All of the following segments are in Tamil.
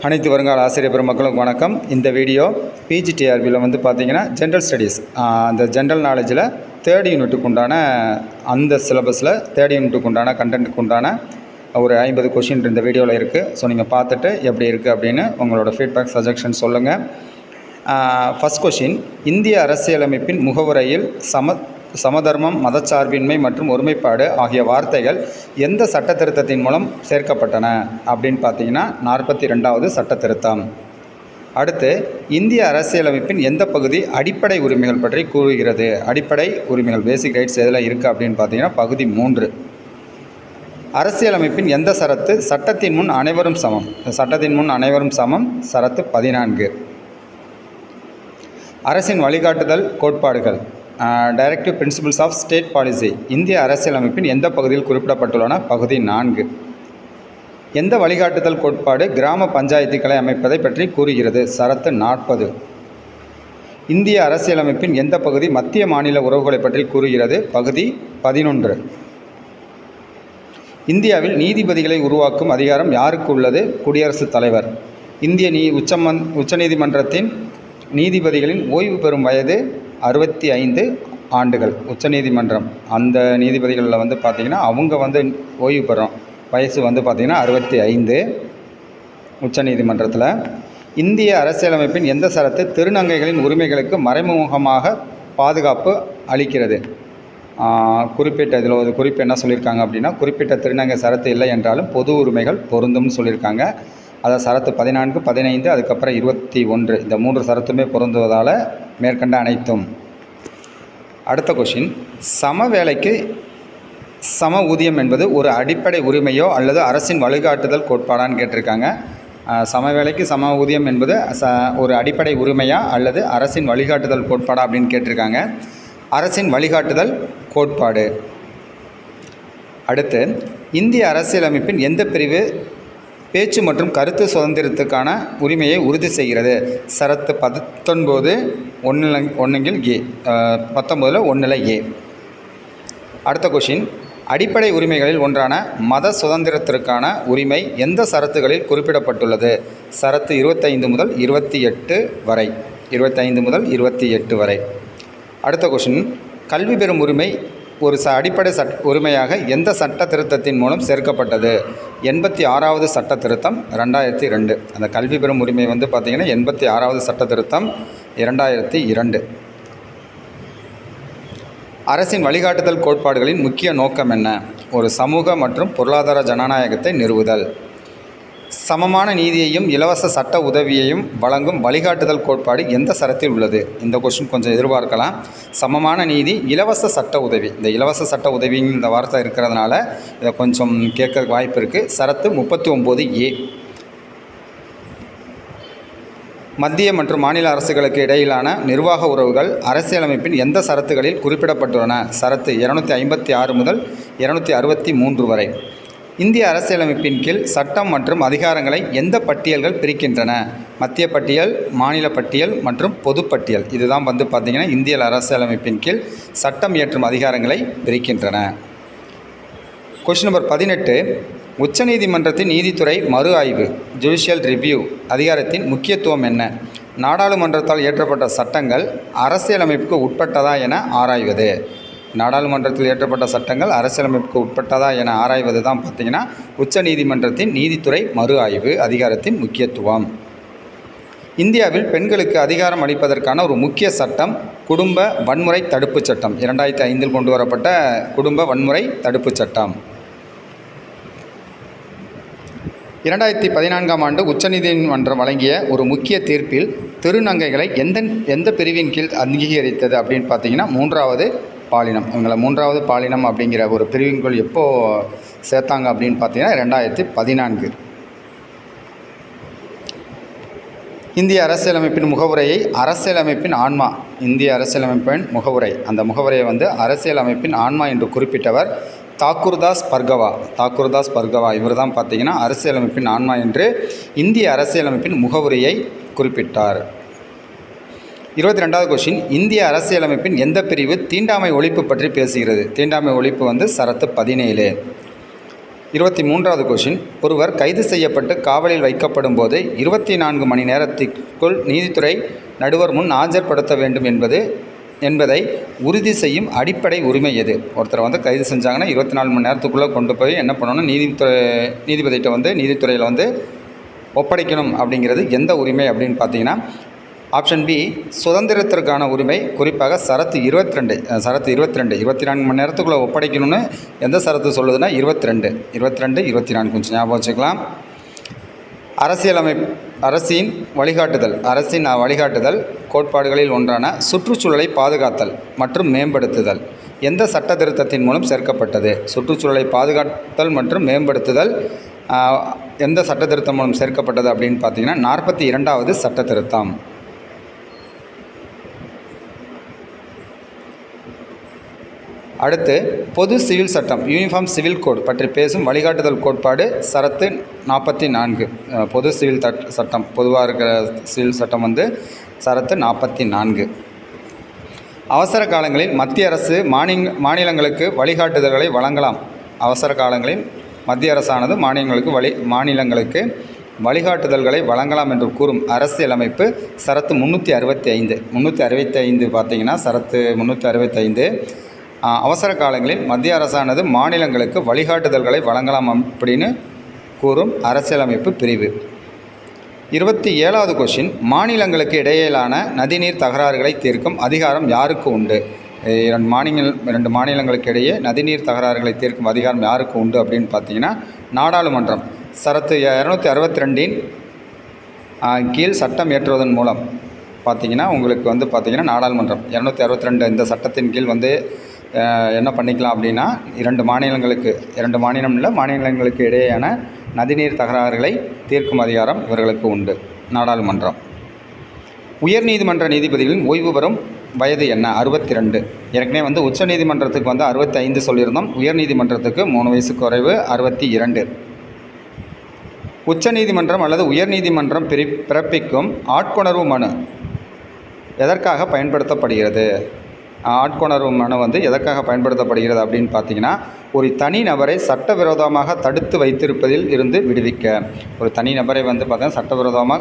அனைத்து வருங்கால ஆசிரியர் பெருமக்களுக்கு வணக்கம். இந்த வீடியோ பிஜிடிஆர்பியில் பார்த்தீங்கன்னா ஜென்ரல் ஸ்டடீஸ் அந்த ஜென்ரல் நாலேஜில் தேர்ட் யூனிட்டுக்கு உண்டான அந்த சிலபஸில் தேர்ட் யூனிட்டுக்கு உண்டான கண்டென்ட்டுக்கு உண்டான ஒரு 50 கொஷின் இந்த வீடியோவில் இருக்குது. ஸோ நீங்கள் பார்த்துட்டு எப்படி இருக்குது அப்படின்னு உங்களோட ஃபீட்பேக் சஜஷன் சொல்லுங்கள். ஃபஸ்ட் கொஷின், இந்திய அரசியலமைப்பின் முகவுரையில் சமதர்மம், மதச்சார்பின்மை மற்றும் ஒருமைப்பாடு ஆகிய வார்த்தைகள் எந்த சட்ட திருத்தத்தின் மூலம் சேர்க்கப்பட்டன அப்படின்னு பார்த்தீங்கன்னா 42வது சட்ட திருத்தம். அடுத்து, இந்திய அரசியலமைப்பின் எந்த பகுதி அடிப்படை உரிமைகள் பற்றி கூறுகிறது? அடிப்படை உரிமைகள் பேசிக் ரைட்ஸ் எதில் இருக்குது அப்படின்னு பார்த்தீங்கன்னா பகுதி 3. அரசியலமைப்பின் எந்த சரத்து சட்டத்தின் முன் அனைவரும் சமம்? சட்டத்தின் முன் அனைவரும் சமம் சரத்து 14. அரசின் வழிகாட்டுதல் கோட்பாடுகள் directive principles of state policy இந்திய அரசியலமைப்பின் எந்த பகுதியில் குறிப்பிடப்பட்டுள்ளன? பகுதி 4. எந்த வழிகாட்டுதல் கோட்பாடு கிராம பஞ்சாயத்துக்களை அமைப்பதை பற்றி கூறுகிறது? சரத்து 40. இந்திய அரசியலமைப்பின் எந்த பகுதி மத்திய மாநில உறவுகளை பற்றி கூறுகிறது? பகுதி 11. இந்தியாவில் நீதிபதிகளை உருவாக்கும் அதிகாரம் யாருக்கு உள்ளது? குடியரசுத் தலைவர். இந்திய உச்சநீதிமன்றத்தின் நீதிபதிகளின் ஓய்வு பெறும் வயது 65 ஆண்டுகள். உச்சநீதிமன்றம் அந்த நீதிபதிகளில் பார்த்திங்கன்னா அவங்க ஓய்வு பெறும் வயசு பார்த்திங்கன்னா 65 உச்சநீதிமன்றத்தில். இந்திய அரசியலமைப்பின் எந்த சரத்து திருநங்கைகளின் உரிமைகளுக்கு மறைமுகமாக பாதுகாப்பு அளிக்கிறது? குறிப்பிட்ட இதில் ஒரு குறிப்பு என்ன சொல்லியிருக்காங்க அப்படின்னா, குறிப்பிட்ட திருநங்கை சரத்து இல்லை என்றாலும் பொது உரிமைகள் பொருந்தும்னு சொல்லியிருக்காங்க. அதை சரத்து 14, 15 அதுக்கப்புறம் 21 இந்த 3 சரத்துமே பொருந்துவதால் மேற்கண்ட அனைத்தும். அடுத்த கொஷின், சம வேலைக்கு சம ஊதியம் என்பது ஒரு அடிப்படை உரிமையோ அல்லது அரசின் வழிகாட்டுதல் கோட்பாடான்னு கேட்டிருக்காங்க. சம வேலைக்கு சம ஊதியம் என்பது ஒரு அடிப்படை உரிமையா அல்லது அரசின் வழிகாட்டுதல் கோட்பாடா அப்படின்னு கேட்டிருக்காங்க. அரசின் வழிகாட்டுதல் கோட்பாடு. அடுத்து, இந்திய அரசியலமைப்பின் எந்த பிரிவு பேச்சு மற்றும் கருத்து சுதந்திரத்துக்கான உரிமையை உறுதி செய்கிறது? சரத்து 19 1 ஏ 19 1 ஏ. அடுத்த கொஷின், அடிப்படை உரிமைகளில் ஒன்றான மத சுதந்திரத்திற்கான உரிமை எந்த சரத்துகளில் குறிப்பிடப்பட்டுள்ளது? சரத்து 25 முதல் 28 வரை. 25 முதல் 28 வரை. அடுத்த கொஷின், கல்வி பெறும் உரிமை ஒரு அடிப்படை உரிமையாக எந்த சட்ட திருத்தத்தின் மூலம் சேர்க்கப்பட்டது? 86வது சட்ட திருத்தம் 2002. அந்த கல்வி பெறும் உரிமை பார்த்திங்கன்னா 86வது சட்ட திருத்தம் 2002. அரசின் வழிகாட்டுதல் கோட்பாடுகளின் முக்கிய நோக்கம் என்ன? ஒரு சமூக மற்றும் பொருளாதார ஜனநாயகத்தை நிறுவுதல். சமமான நீதியையும் இலவச சட்ட உதவியையும் வழங்கும் வழிகாட்டுதல் கோட்பாடு எந்த சரத்தில் உள்ளது? இந்த கொஸ்டின் கொஞ்சம் எதிர்பார்க்கலாம். சமமான நீதி, இலவச சட்ட உதவி. இந்த இலவச சட்ட உதவிங்க இந்த வார்த்தை இருக்கிறதுனால இதை கொஞ்சம் கேட்க வாய்ப்பு இருக்குது. சரத்து 39 ஏ. மத்திய மற்றும் மாநில அரசுகளுக்கு இடையிலான நிர்வாக உறவுகள் அரசியலமைப்பின் எந்த சரத்துகளில் குறிப்பிடப்பட்டுள்ளன? சரத்து 256 முதல் 263 வரை. இந்திய அரசியலமைப்பின் கீழ் சட்டம் மற்றும் அதிகாரங்களை எந்த பட்டியல்கள் பிரிக்கின்றன? மத்திய பட்டியல், மாநில பட்டியல் மற்றும் பொதுப்பட்டியல். இதுதான் பார்த்திங்கன்னா இந்திய அரசியலமைப்பின் கீழ் சட்டம் இயற்றும் அதிகாரங்களை பிரிக்கின்றன. கொஸ்டின் நம்பர் 18, உச்சநீதிமன்றத்தின் நீதித்துறை மறு ஆய்வு ஜுடிஷியல் ரிவ்யூ அதிகாரத்தின் முக்கியத்துவம் என்ன? நாடாளுமன்றத்தால் இயற்றப்பட்ட சட்டங்கள் அரசியலமைப்புக்கு உட்பட்டதா என ஆராய்வது. நாடாளுமன்றத்தில் இயற்றப்பட்ட சட்டங்கள் அரசியலமைப்புக்கு உட்பட்டதா என ஆராய்வது தான் பார்த்திங்கன்னா உச்சநீதிமன்றத்தின் நீதித்துறை மறு ஆய்வு அதிகாரத்தின் முக்கியத்துவம். இந்தியாவில் பெண்களுக்கு அதிகாரம் அளிப்பதற்கான ஒரு முக்கிய சட்டம் குடும்ப வன்முறை தடுப்புச் சட்டம். 2005 கொண்டு வரப்பட்ட குடும்ப வன்முறை தடுப்புச் சட்டம். 2014ஆம் ஆண்டு உச்சநீதிமன்றம் வழங்கிய ஒரு முக்கிய தீர்ப்பில் திருநங்கைகளை எந்த பிரிவின் கீழ் அங்கீகரித்தது அப்படின்னு பார்த்தீங்கன்னா 3வது பாலினம். இவங்களை 3வது பாலினம் அப்படிங்கிற ஒரு பிரிவின்குள் எப்போது சேர்த்தாங்க அப்படின்னு பார்த்தீங்கன்னா 2014. இந்திய அரசியலமைப்பின் முகவுரையை அரசியலமைப்பின் ஆன்மா, இந்திய அரசியலமைப்பின் முகவுரை, அந்த முகவுரையை அரசியலமைப்பின் ஆன்மா என்று குறிப்பிட்டவர் தாக்கூர்தாஸ் பர்கவா. இவர் தான் பார்த்திங்கன்னா அரசியலமைப்பின் ஆன்மா என்று இந்திய அரசியலமைப்பின் முகவுரையை குறிப்பிட்டார். 22வது கொஷின், இந்திய அரசியலமைப்பின் எந்த பிரிவு தீண்டாமை ஒழிப்பு பற்றி பேசுகிறது? தீண்டாமை ஒழிப்பு சரத்து 17. 23வது கொஷின், ஒருவர் கைது செய்யப்பட்டு காவலில் வைக்கப்படும் போது 24 மணி நேரத்திற்குள் நீதித்துறை நடுவர் முன் ஆஜர்படுத்த வேண்டும் என்பதை உறுதி செய்யும் அடிப்படை உரிமை எது? ஒருத்தரை வந்து கைது செஞ்சாங்கன்னா 24 மணி நேரத்துக்குள்ளே கொண்டு போய் என்ன பண்ணணும், நீதிபதிகிட்ட நீதித்துறையில் ஒப்படைக்கணும். அப்படிங்கிறது எந்த உரிமை அப்படின்னு பார்த்தீங்கன்னா, ஆப்ஷன் பி சுதந்திரத்திற்கான உரிமை. குறிப்பாக சரத்து 22 24 மணி நேரத்துக்குள்ளே ஒப்படைக்கணும்னு எந்த சரத்து சொல்லுதுன்னா 22 24 கொஞ்சம் ஞாபகம் வச்சுக்கலாம். அரசின் வழிகாட்டுதல் கோட்பாடுகளில் ஒன்றான சுற்றுச்சூழலை பாதுகாத்தல் மற்றும் மேம்படுத்துதல் எந்த சட்ட திருத்தத்தின் மூலம் சேர்க்கப்பட்டது? சுற்றுச்சூழலை பாதுகாத்தல் மற்றும் மேம்படுத்துதல் எந்த சட்ட திருத்தம் மூலம் சேர்க்கப்பட்டது அப்படின்னு பார்த்தீங்கன்னா 42வது சட்ட திருத்தம். அடுத்து, பொது சிவில் சட்டம் யூனிஃபார்ம் சிவில் கோட் பற்றி பேசும் வழிகாட்டுதல் கோட்பாடு சரத்து 44. பொது சிவில் சட்டம் பொதுவாக இருக்கிற சிவில் சட்டம் சரத்து 44. அவசர காலங்களில் மத்திய அரசு மாநிலங்களுக்கு வழிகாட்டுதல்களை வழங்கலாம். அவசர காலங்களில் மத்திய அரசானது மாநிலங்களுக்கு வழிகாட்டுதல்களை வழங்கலாம் என்று கூறும் அரசியலமைப்பு சரத்து 365 பார்த்தீங்கன்னா சரத்து 365. அவசர காலங்களில் மத்திய அரசானது மாநிலங்களுக்கு வழிகாட்டுதல்களை வழங்கலாம் அப்படின்னு கூறும் அரசியலமைப்பு பிரிவு. 27வது கொஷின், மாநிலங்களுக்கு இடையிலான நதிநீர் தகராறுகளை தீர்க்கும் அதிகாரம் யாருக்கு உண்டு? இரண்டு மாநிலங்களுக்கு இடையே நதிநீர் தகராறுகளை தீர்க்கும் அதிகாரம் யாருக்கு உண்டு அப்படின்னு பார்த்தீங்கன்னா நாடாளுமன்றம். சரத்து 262 கீழ் சட்டம் இயற்றுவதன் மூலம் பார்த்தீங்கன்னா உங்களுக்கு பார்த்தீங்கன்னா நாடாளுமன்றம் 262 இந்த சட்டத்தின் கீழ் என்ன பண்ணிக்கலாம் அப்படின்னா இரண்டு மாநிலங்களுக்கு இடையேயான நதிநீர் தகராறுகளை தீர்க்கும் அதிகாரம் இவர்களுக்கு உண்டு, நாடாளுமன்றம். உயர்நீதிமன்ற நீதிபதிகளின் ஓய்வு பெறும் வயது என்ன? 62. ஏற்கனவே உச்ச நீதிமன்றத்துக்கு 65 சொல்லியிருந்தோம். உயர்நீதிமன்றத்துக்கு 3 வயசு குறைவு 62. உச்சநீதிமன்றம் அல்லது உயர்நீதிமன்றம் பிறப்பிக்கும் ஆட்கொணர்வு மனு எதற்காக பயன்படுத்தப்படுகிறது? ஆட்கொணர்வு மனு எதற்காக பயன்படுத்தப்படுகிறது அப்படின்னு பார்த்தீங்கன்னா, ஒரு தனி நபரை சட்டவிரோதமாக தடுத்து வைத்திருப்பதில் இருந்து விடுவிக்க. ஒரு தனி நபரை பார்த்தீங்கன்னா சட்டவிரோதமாக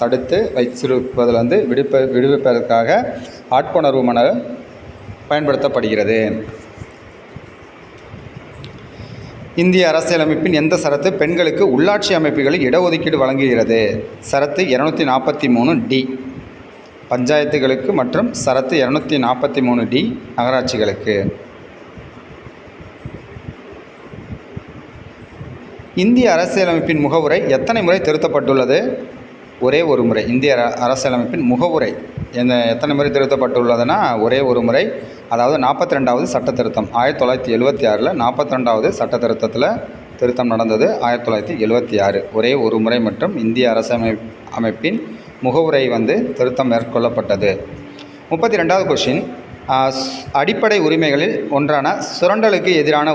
தடுத்து வைத்திருப்பதில் விடுவிப்பதற்காக ஆட்கொணர்வு மனு பயன்படுத்தப்படுகிறது. இந்திய அரசியலமைப்பின் எந்த சரத்து பெண்களுக்கு உள்ளாட்சி அமைப்புகளில் இடஒதுக்கீடு வழங்குகிறது? சரத்து 243D பஞ்சாயத்துகளுக்கு மற்றும் சரத்து 243D நகராட்சிகளுக்கு. இந்திய அரசியலமைப்பின் முகவுரை எத்தனை முறை திருத்தப்பட்டுள்ளது? ஒரே ஒரு முறை. இந்திய அரசியலமைப்பின் முகவுரை எத்தனை முறை திருத்தப்பட்டுள்ளதுன்னா ஒரே ஒரு முறை. அதாவது 42வது சட்ட திருத்தம் 1976. 42வது சட்ட திருத்தம் நடந்தது 1976. ஒரே ஒரு முறை மற்றும் இந்திய அரசியலமைப்பின் முகவுரை திருத்தம் மேற்கொள்ளப்பட்டது. 32வது கொஷின், அடிப்படை உரிமைகளில் ஒன்றான சுரண்டலுக்கு எதிரான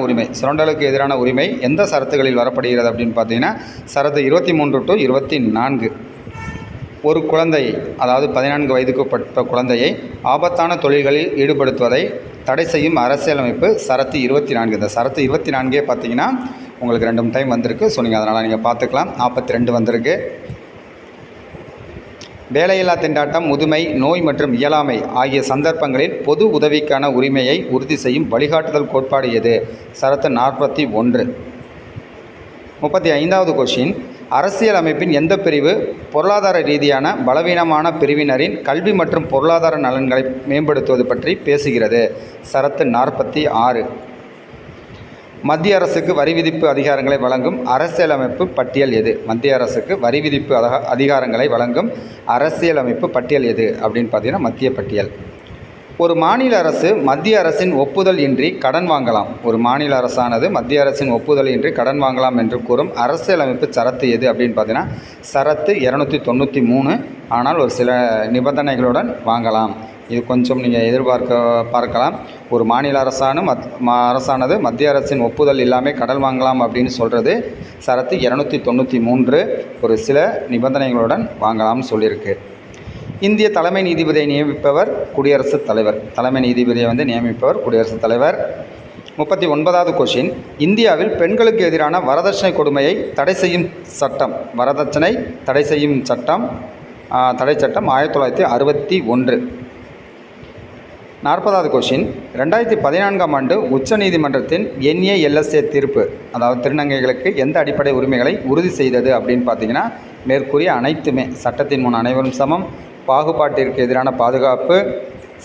உரிமை எந்த சரத்துகளில் வரப்படுகிறது அப்படின்னு பார்த்தீங்கன்னா சரத்து 23 to 24. ஒரு குழந்தையை, அதாவது 14 வயதுக்குட்பட்ட குழந்தையை ஆபத்தான தொழில்களில் ஈடுபடுத்துவதை தடை செய்யும் அரசியலமைப்பு சரத்து 24. இந்த சரத்து 24 பார்த்தீங்கன்னா உங்களுக்கு 2 டைம் வந்திருக்கு. ஸோ நீங்கள் அதனால் நீங்கள் பார்த்துக்கலாம். 42 வந்திருக்கு. வேலையில்லா திண்டாட்டம், முதுமை, நோய் மற்றும் இயலாமை ஆகிய சந்தர்ப்பங்களில் பொது உதவிக்கான உரிமையை உறுதி செய்யும் வழிகாட்டுதல் கோட்பாடு எது? சரத்து 41. 35வது கொஷின், அரசியல் அமைப்பின் எந்த பிரிவு பொருளாதார ரீதியான பலவீனமான பிரிவினரின் கல்வி மற்றும் பொருளாதார நலன்களை மேம்படுத்துவது பற்றி பேசுகிறது? சரத்து 46. மத்திய அரசுக்கு வரி விதிப்பு அதிகாரங்களை வழங்கும் அரசியலமைப்பு பட்டியல் எது? மத்திய அரசுக்கு வரி விதிப்பு அதிகாரங்களை வழங்கும் அரசியலமைப்பு பட்டியல் எது அப்படின்னு பார்த்தீங்கன்னா மத்திய பட்டியல். ஒரு மாநில அரசு மத்திய அரசின் ஒப்புதல் இன்றி கடன் வாங்கலாம். ஒரு மாநில அரசானது மத்திய அரசின் ஒப்புதல் இன்றி கடன் வாங்கலாம் என்று கூறும் அரசியலமைப்பு சரத்து எது அப்படின்னு பார்த்தீங்கன்னா சரத்து 293. ஆனால் ஒரு சில நிபந்தனைகளுடன் வாங்கலாம். இது கொஞ்சம் நீங்கள் பார்க்கலாம். ஒரு மாநில அரசானது மத்திய அரசின் ஒப்புதல் இல்லாமல் கடன் வாங்கலாம் அப்படின்னு சொல்கிறது சரத்து 293. ஒரு சில நிபந்தனைகளுடன் வாங்கலாம்னு சொல்லியிருக்கு. இந்திய தலைமை நீதிபதியை நியமிப்பவர் குடியரசுத் தலைவர். தலைமை நீதிபதியை நியமிப்பவர் குடியரசுத் தலைவர். 39வது கொஷின், இந்தியாவில் பெண்களுக்கு எதிரான வரதட்சணை கொடுமையை தடை செய்யும் சட்டம், வரதட்சணை தடை செய்யும் சட்டம், தடை சட்டம் 1961. 40வது கொஷின், 2014ஆம் ஆண்டு உச்சநீதிமன்றத்தின் NALSA தீர்ப்பு, அதாவது திருநங்கைகளுக்கு எந்த அடிப்படை உரிமைகளை உறுதி செய்தது அப்படின்னு பார்த்தீங்கன்னா, மேற்கூறிய அனைத்துமே. சட்டத்தின் முன் அனைவரும் சமம், பாகுபாட்டிற்கு எதிரான பாதுகாப்பு,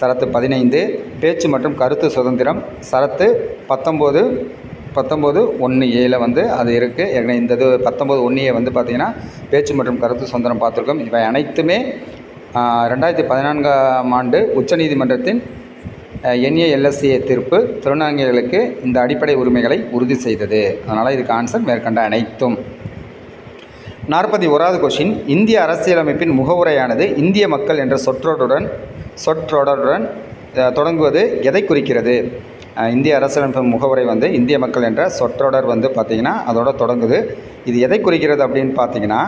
சரத்து 15, பேச்சு மற்றும் கருத்து சுதந்திரம், சரத்து 19(1)A வந்து அது இருக்குது. ஏன்னா இந்த இது 19(1)A வந்து பார்த்திங்கன்னா பேச்சு மற்றும் கருத்து சுதந்திரம் பார்த்துருக்கோம். இவை அனைத்துமே 2014ஆம் ஆண்டு உச்சநீதிமன்றத்தின் NALSA தீர்ப்பு திருநங்கைகளுக்கு இந்த அடிப்படை உரிமைகளை உறுதி செய்தது. அதனால் இதுக்கு ஆன்சர் மேற்கண்ட அனைத்தும். 41வது கொஷின், இந்திய அரசியலமைப்பின் முகவுரையானது இந்திய மக்கள் என்ற சொற்றொடருடன் தொடங்குவது எதை குறிக்கிறது? இந்திய அரசியலமைப்பு முகவுரை வந்து இந்திய மக்கள் என்ற சொற்றொடர் வந்து பார்த்திங்கன்னா அதோட தொடங்குது. இது எதை குறிக்கிறது அப்படின்னு பார்த்தீங்கன்னா,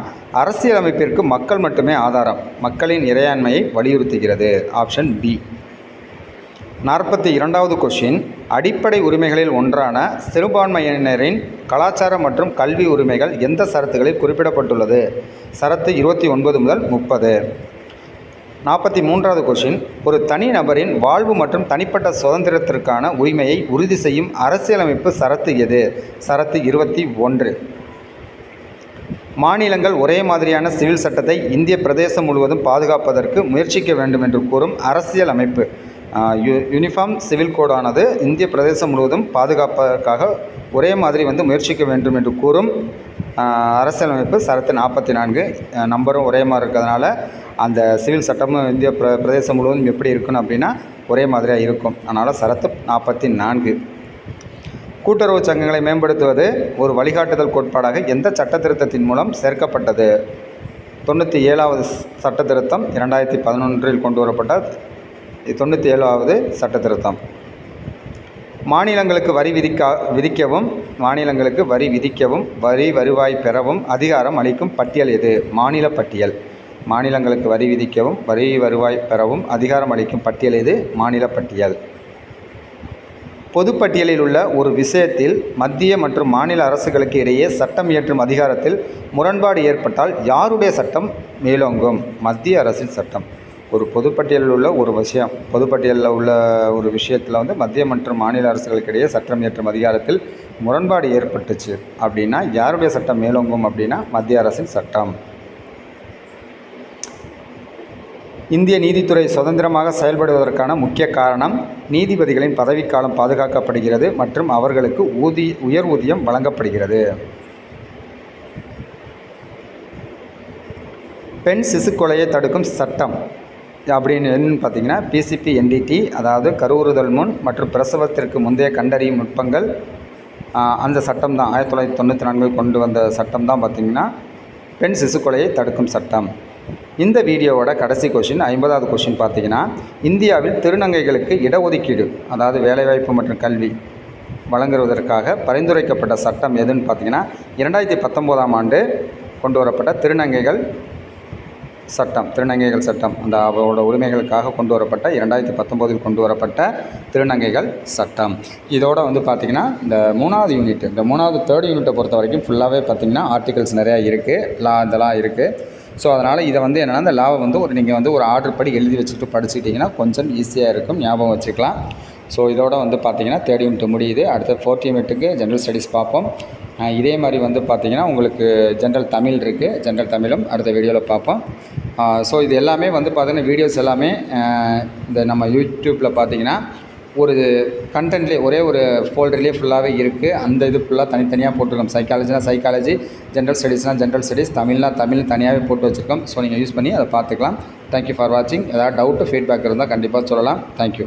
அரசியலமைப்பிற்கு மக்கள் மட்டுமே ஆதாரம், மக்களின் இறையாண்மையை வலியுறுத்துகிறது. Option B. 42வது கொஷின், அடிப்படை உரிமைகளில் ஒன்றான சிறுபான்மையினரின் கலாச்சார மற்றும் கல்வி உரிமைகள் எந்த சரத்துகளில் குறிப்பிடப்பட்டுள்ளது? சரத்து 29 முதல் 30. 43வது கொஷின், ஒரு தனி நபரின் வாழ்வு மற்றும் தனிப்பட்ட சுதந்திரத்திற்கான உரிமையை உறுதி செய்யும் அரசியலமைப்பு சரத்து எது? சரத்து 21. மாநிலங்கள் ஒரே மாதிரியான சிவில் சட்டத்தை இந்திய பிரதேசம் முழுவதும் பாதுகாப்பதற்கு முயற்சிக்க வேண்டும் என்று கூறும் அரசியல் அமைப்பு, யூனிஃபார்ம் சிவில் கோடானது இந்திய பிரதேசம் முழுவதும் பாதுகாப்பதற்காக ஒரே மாதிரி வந்து முயற்சிக்க வேண்டும் என்று கூறும் அரசியலமைப்பு சரத்து 44. நம்பரும் ஒரே மாதிரி இருக்கிறதுனால அந்த சிவில் சட்டமும் இந்திய பிரதேசம் முழுவதும் எப்படி இருக்கணும் அப்படின்னா ஒரே மாதிரியாக இருக்கும். அதனால் சரத்து 44. கூட்டுறவு சங்கங்களை மேம்படுத்துவது ஒரு வழிகாட்டுதல் கோட்பாடாக எந்த சட்ட திருத்தத்தின் மூலம் சேர்க்கப்பட்டது? 97வது சட்ட திருத்தம் 2011 கொண்டு வரப்பட்ட 97வது சட்ட திருத்தம். மாநிலங்களுக்கு வரி விதிக்கவும் வரி வருவாய் பெறவும் அதிகாரம் அளிக்கும் பட்டியல் எது? மாநில பட்டியல். மாநிலங்களுக்கு வரி விதிக்கவும் வரி வருவாய் பெறவும் அதிகாரம் அளிக்கும் பட்டியல் எது? மாநில பட்டியல். பொதுப்பட்டியலில் உள்ள ஒரு விஷயத்தில் மத்திய மற்றும் மாநில அரசுகளுக்கு இடையே சட்டம் இயற்றும் அதிகாரத்தில் முரண்பாடு ஏற்பட்டால் யாருடைய சட்டம் மேலோங்கும்? மத்திய அரசின் சட்டம். ஒரு பொதுப்பட்டியலில் உள்ள ஒரு விஷயம், பொதுப்பட்டியலில் உள்ள ஒரு விஷயத்தில் வந்து மத்திய மற்றும் மாநில அரசுகளுக்கு இடையே சட்டம் இயற்றும் அதிகாரத்தில் முரண்பாடு ஏற்பட்டுச்சு அப்படின்னா யாருடைய சட்டம் மேலோங்கும் அப்படின்னா மத்திய அரசின் சட்டம். இந்திய நீதித்துறை சுதந்திரமாக செயல்படுவதற்கான முக்கிய காரணம் நீதிபதிகளின் பதவிக்காலம் பாதுகாக்கப்படுகிறது மற்றும் அவர்களுக்கு உயர் ஊதியம் வழங்கப்படுகிறது. பெண் சிசு கொலையை தடுக்கும் சட்டம் அப்படின்னு பார்த்தீங்கன்னா PCPNDT, அதாவது கருவுறுதல் முன் மற்றும் பிரசவத்திற்கு முந்தைய கண்டறியும் நுட்பங்கள். அந்த சட்டம் தான் 1994 கொண்டு வந்த சட்டம் தான் பார்த்திங்கன்னா பெண் சிசு கொலையை தடுக்கும் சட்டம். இந்த வீடியோவோட கடைசி கொஷின் 50வது கொஷின் பார்த்திங்கன்னா, இந்தியாவில் திருநங்கைகளுக்கு இடஒதுக்கீடு, அதாவது வேலைவாய்ப்பு மற்றும் கல்வி வழங்குவதற்காக பரிந்துரைக்கப்பட்ட சட்டம் எதுன்னு பார்த்திங்கன்னா 2019ஆம் ஆண்டு கொண்டு வரப்பட்ட திருநங்கைகள் சட்டம். அந்த அவரோட உரிமைகளுக்காக கொண்டு வரப்பட்ட 2019 கொண்டு வரப்பட்ட திருநங்கைகள் சட்டம். இதோட வந்து பார்த்திங்கன்னா இந்த 3வது யூனிட், இந்த 3rd யூனிட்டை பொறுத்த வரைக்கும் ஃபுல்லாகவே பார்த்திங்கன்னா ஆர்டிகல்ஸ் நிறையா இருக்குது, இதெல்லாம் இருக்குது. ஸோ அதனால் இதை வந்து என்னென்னா இந்த லாவை வந்து நீங்கள் வந்து ஒரு ஆர்டர் படி எழுதி வச்சுட்டு படிச்சுக்கிட்டிங்கன்னா கொஞ்சம் ஈஸியாக இருக்கும், ஞாபகம் வச்சுக்கலாம். ஸோ இதோட வந்து பார்த்திங்கன்னா 3rd யூனிட் முடியுது. அடுத்த 4th யூனிட்டுக்கு ஜென்ரல் ஸ்டடீஸ் பார்ப்போம். இதே மாதிரி வந்து பார்த்திங்கன்னா உங்களுக்கு ஜென்ரல் தமிழ் இருக்குது, ஜென்ரல் தமிழும் அடுத்த வீடியோவில் பார்ப்போம். ஸோ இது எல்லாமே வந்து பார்த்திங்கன்னா வீடியோஸ் எல்லாமே இந்த நம்ம யூடியூப்பில் பார்த்திங்கன்னா ஒரு கண்டென்ட்லேயே ஒரே ஒரு ஃபோல்டர்லேயே ஃபுல்லாகவே இருக்குது. அந்த இது ஃபுல்லாக தனித்தனியாக போட்டிருக்கோம். சைக்காலஜினா சைக்காலஜி, ஜென்ரல் ஸ்டடீஸ்னால் ஜென்ரல் ஸ்டடீஸ், தமிழ்னா தமிழ் தனியாகவே போட்டு வச்சுருக்கோம். ஸோ நீங்கள் யூஸ் பண்ணி அதை பார்த்துக்கலாம். தேங்க்யூ ஃபார் வாட்சிங். ஏதாவது டவுட்டு ஃபீட்பேக் இருந்தால் கண்டிப்பாக சொல்லலாம். தேங்க்யூ.